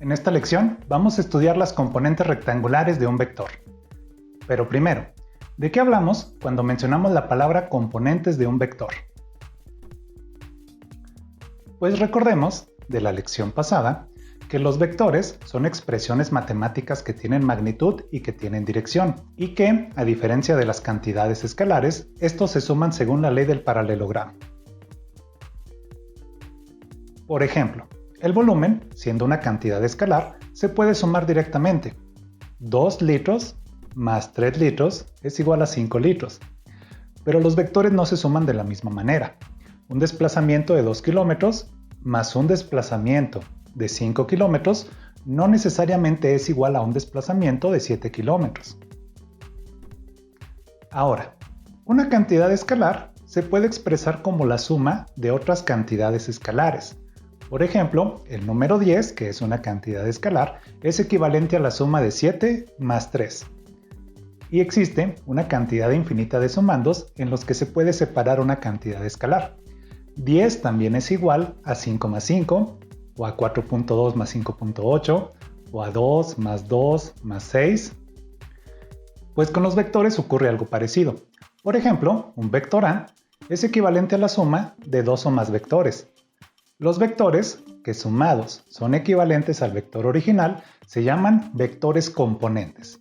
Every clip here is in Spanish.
En esta lección vamos a estudiar las componentes rectangulares de un vector. Pero primero, ¿de qué hablamos cuando mencionamos la palabra componentes de un vector? Pues recordemos de la lección pasada que los vectores son expresiones matemáticas que tienen magnitud y que tienen dirección, y que, a diferencia de las cantidades escalares, estos se suman según la ley del paralelogramo. Por ejemplo, el volumen, siendo una cantidad escalar, se puede sumar directamente. 2 litros más 3 litros es igual a 5 litros. Pero los vectores no se suman de la misma manera. Un desplazamiento de 2 kilómetros más un desplazamiento de 5 kilómetros no necesariamente es igual a un desplazamiento de 7 kilómetros. Ahora, una cantidad escalar se puede expresar como la suma de otras cantidades escalares. Por ejemplo, el número 10, que es una cantidad escalar, es equivalente a la suma de 7 más 3. Y existe una cantidad infinita de sumandos en los que se puede separar una cantidad escalar. 10 también es igual a 5 más 5, o a 4.2 más 5.8, o a 2 más 2 más 6. Pues con los vectores ocurre algo parecido. Por ejemplo, un vector A es equivalente a la suma de dos o más vectores. Los vectores, que sumados son equivalentes al vector original, se llaman vectores componentes.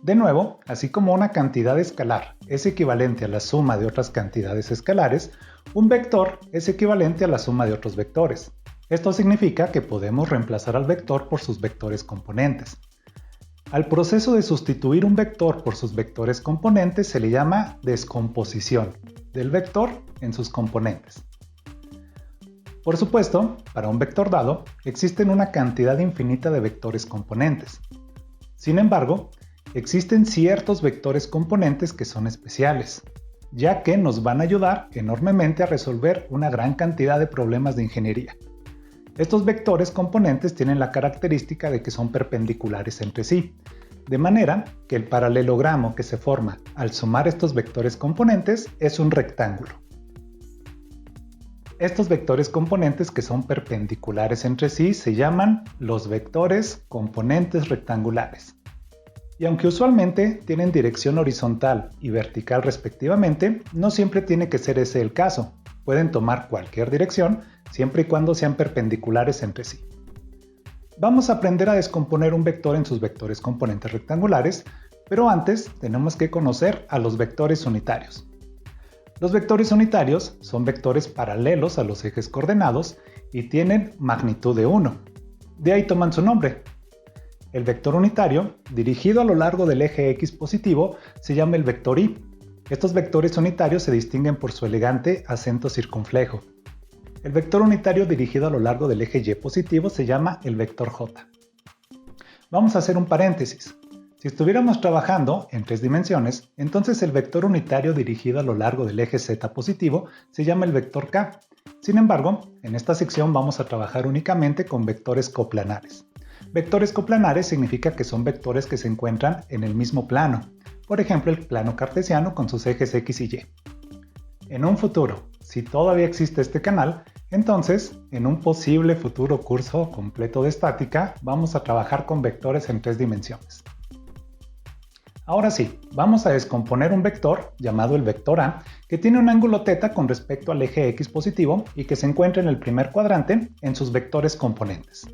De nuevo, así como una cantidad escalar es equivalente a la suma de otras cantidades escalares, un vector es equivalente a la suma de otros vectores. Esto significa que podemos reemplazar al vector por sus vectores componentes. Al proceso de sustituir un vector por sus vectores componentes se le llama descomposición del vector en sus componentes. Por supuesto, para un vector dado, existen una cantidad infinita de vectores componentes. Sin embargo, existen ciertos vectores componentes que son especiales, ya que nos van a ayudar enormemente a resolver una gran cantidad de problemas de ingeniería. Estos vectores componentes tienen la característica de que son perpendiculares entre sí, de manera que el paralelogramo que se forma al sumar estos vectores componentes es un rectángulo. Estos vectores componentes que son perpendiculares entre sí se llaman los vectores componentes rectangulares. Y aunque usualmente tienen dirección horizontal y vertical respectivamente, no siempre tiene que ser ese el caso. Pueden tomar cualquier dirección siempre y cuando sean perpendiculares entre sí. Vamos a aprender a descomponer un vector en sus vectores componentes rectangulares, pero antes tenemos que conocer a los vectores unitarios. Los vectores unitarios son vectores paralelos a los ejes coordenados y tienen magnitud de 1. De ahí toman su nombre. El vector unitario, dirigido a lo largo del eje X positivo, se llama el vector Y. Estos vectores unitarios se distinguen por su elegante acento circunflejo. El vector unitario dirigido a lo largo del eje Y positivo se llama el vector J. Vamos a hacer un paréntesis. Si estuviéramos trabajando en 3 dimensiones, entonces el vector unitario dirigido a lo largo del eje Z positivo se llama el vector K. Sin embargo, en esta sección vamos a trabajar únicamente con vectores coplanares. Vectores coplanares significa que son vectores que se encuentran en el mismo plano. Por ejemplo, el plano cartesiano con sus ejes X y Y. En un futuro, si todavía existe este canal, entonces, en un posible futuro curso completo de estática, vamos a trabajar con vectores en 3 dimensiones. Ahora sí, vamos a descomponer un vector, llamado el vector A, que tiene un ángulo θ con respecto al eje X positivo y que se encuentra en el primer cuadrante en sus vectores componentes.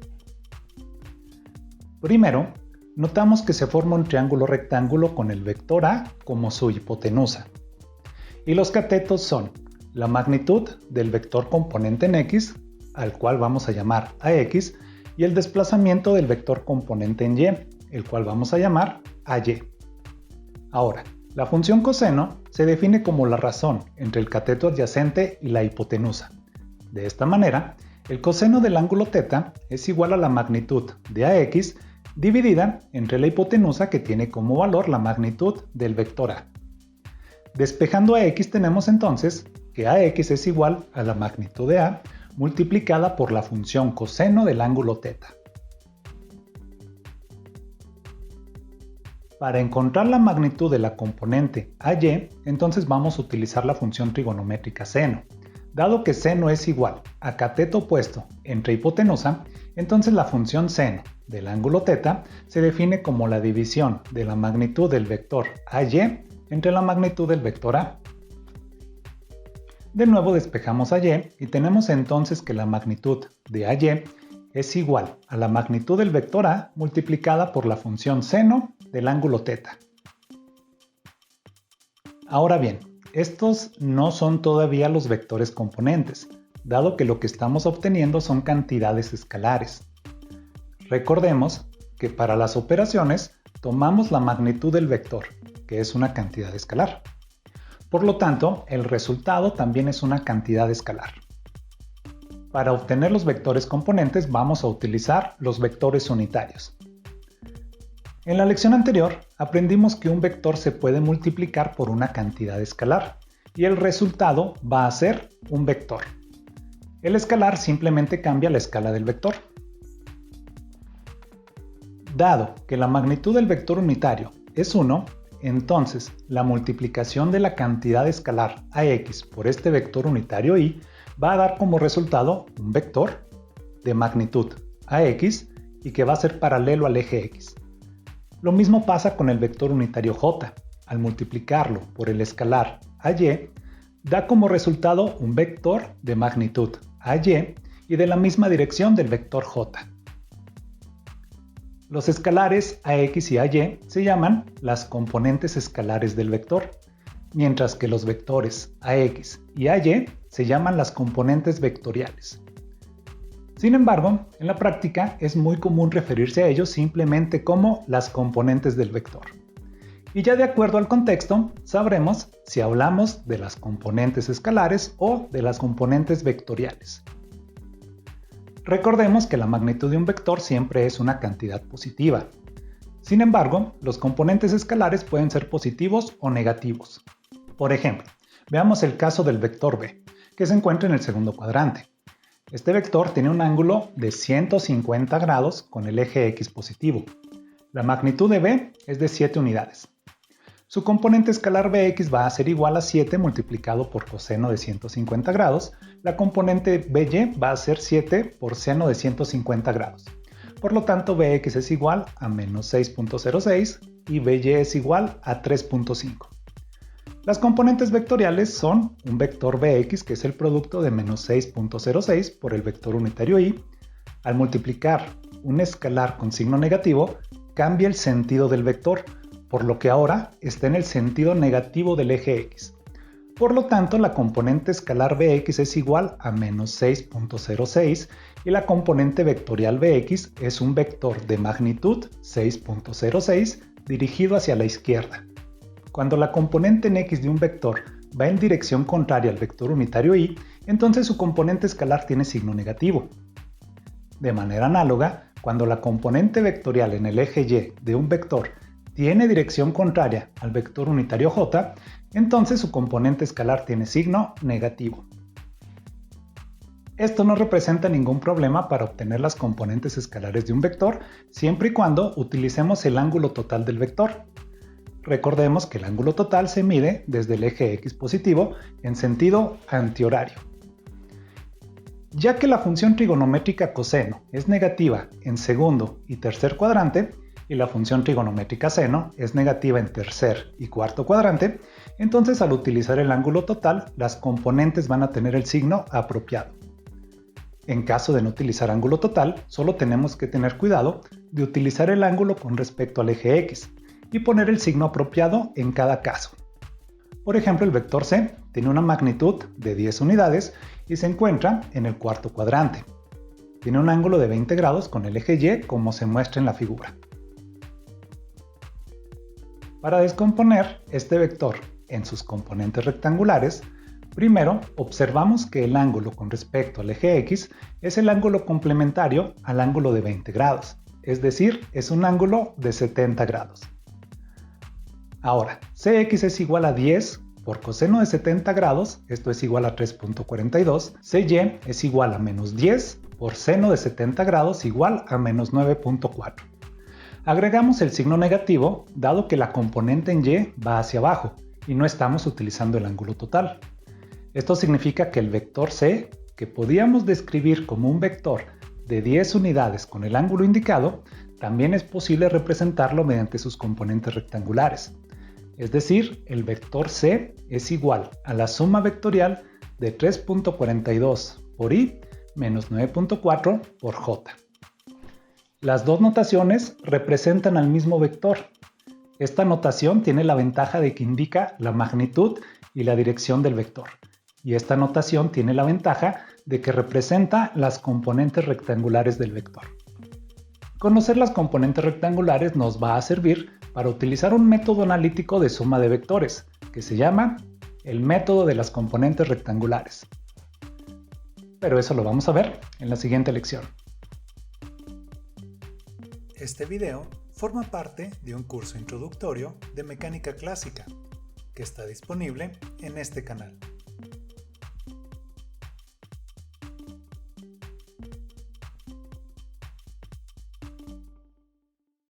Primero, notamos que se forma un triángulo rectángulo con el vector A como su hipotenusa. Y los catetos son la magnitud del vector componente en X, al cual vamos a llamar AX, y el desplazamiento del vector componente en Y, el cual vamos a llamar AY. Ahora, la función coseno se define como la razón entre el cateto adyacente y la hipotenusa. De esta manera, el coseno del ángulo θ es igual a la magnitud de AX dividida entre la hipotenusa que tiene como valor la magnitud del vector A. Despejando a X tenemos entonces que AX es igual a la magnitud de A multiplicada por la función coseno del ángulo θ. Para encontrar la magnitud de la componente AY, entonces vamos a utilizar la función trigonométrica seno. Dado que seno es igual a cateto opuesto entre hipotenusa, entonces la función seno del ángulo θ se define como la división de la magnitud del vector AY entre la magnitud del vector A. De nuevo despejamos AY y tenemos entonces que la magnitud de AY es igual a la magnitud del vector A multiplicada por la función seno del ángulo θ. Ahora bien, estos no son todavía los vectores componentes, dado que lo que estamos obteniendo son cantidades escalares. Recordemos que para las operaciones tomamos la magnitud del vector, que es una cantidad escalar. Por lo tanto, el resultado también es una cantidad escalar. Para obtener los vectores componentes vamos a utilizar los vectores unitarios. En la lección anterior aprendimos que un vector se puede multiplicar por una cantidad escalar y el resultado va a ser un vector. El escalar simplemente cambia la escala del vector. Dado que la magnitud del vector unitario es 1, entonces la multiplicación de la cantidad escalar ax por este vector unitario y va a dar como resultado un vector de magnitud ax y que va a ser paralelo al eje x. Lo mismo pasa con el vector unitario j. Al multiplicarlo por el escalar ay, da como resultado un vector de magnitud ay y de la misma dirección del vector j. Los escalares ax y ay se llaman las componentes escalares del vector, mientras que los vectores ax y ay se llaman las componentes vectoriales. Sin embargo, en la práctica es muy común referirse a ellos simplemente como las componentes del vector. Y ya de acuerdo al contexto, sabremos si hablamos de las componentes escalares o de las componentes vectoriales. Recordemos que la magnitud de un vector siempre es una cantidad positiva. Sin embargo, los componentes escalares pueden ser positivos o negativos. Por ejemplo, veamos el caso del vector b, que se encuentra en el segundo cuadrante. Este vector tiene un ángulo de 150 grados con el eje x positivo. La magnitud de b es de 7 unidades. Su componente escalar bx va a ser igual a 7 multiplicado por coseno de 150 grados. La componente by va a ser 7 por seno de 150 grados. Por lo tanto, bx es igual a menos 6.06 y by es igual a 3.5. Las componentes vectoriales son un vector bx, que es el producto de menos 6.06 por el vector unitario y. Al multiplicar un escalar con signo negativo, cambia el sentido del vector, por lo que ahora está en el sentido negativo del eje x. Por lo tanto, la componente escalar bx es igual a menos 6.06 y la componente vectorial bx es un vector de magnitud 6.06 dirigido hacia la izquierda. Cuando la componente en x de un vector va en dirección contraria al vector unitario y, entonces su componente escalar tiene signo negativo. De manera análoga, cuando la componente vectorial en el eje y de un vector tiene dirección contraria al vector unitario j, entonces su componente escalar tiene signo negativo. Esto no representa ningún problema para obtener las componentes escalares de un vector, siempre y cuando utilicemos el ángulo total del vector. Recordemos que el ángulo total se mide desde el eje x positivo en sentido antihorario. Ya que la función trigonométrica coseno es negativa en segundo y tercer cuadrante, y la función trigonométrica seno es negativa en tercer y cuarto cuadrante, entonces al utilizar el ángulo total, las componentes van a tener el signo apropiado. En caso de no utilizar ángulo total, solo tenemos que tener cuidado de utilizar el ángulo con respecto al eje x y poner el signo apropiado en cada caso. Por ejemplo, el vector c tiene una magnitud de 10 unidades y se encuentra en el cuarto cuadrante. Tiene un ángulo de 20 grados con el eje y como se muestra en la figura. Para descomponer este vector en sus componentes rectangulares, primero observamos que el ángulo con respecto al eje x es el ángulo complementario al ángulo de 20 grados, es decir, es un ángulo de 70 grados. Ahora, Cx es igual a 10 por coseno de 70 grados, esto es igual a 3.42, Cy es igual a menos 10 por seno de 70 grados igual a menos 9.4. Agregamos el signo negativo dado que la componente en y va hacia abajo y no estamos utilizando el ángulo total. Esto significa que el vector c, que podíamos describir como un vector de 10 unidades con el ángulo indicado, también es posible representarlo mediante sus componentes rectangulares. Es decir, el vector c es igual a la suma vectorial de 3.42 por i menos 9.4 por j. Las dos notaciones representan al mismo vector. Esta notación tiene la ventaja de que indica la magnitud y la dirección del vector. Y esta notación tiene la ventaja de que representa las componentes rectangulares del vector. Conocer las componentes rectangulares nos va a servir para utilizar un método analítico de suma de vectores, que se llama el método de las componentes rectangulares. Pero eso lo vamos a ver en la siguiente lección. Este video forma parte de un curso introductorio de mecánica clásica que está disponible en este canal.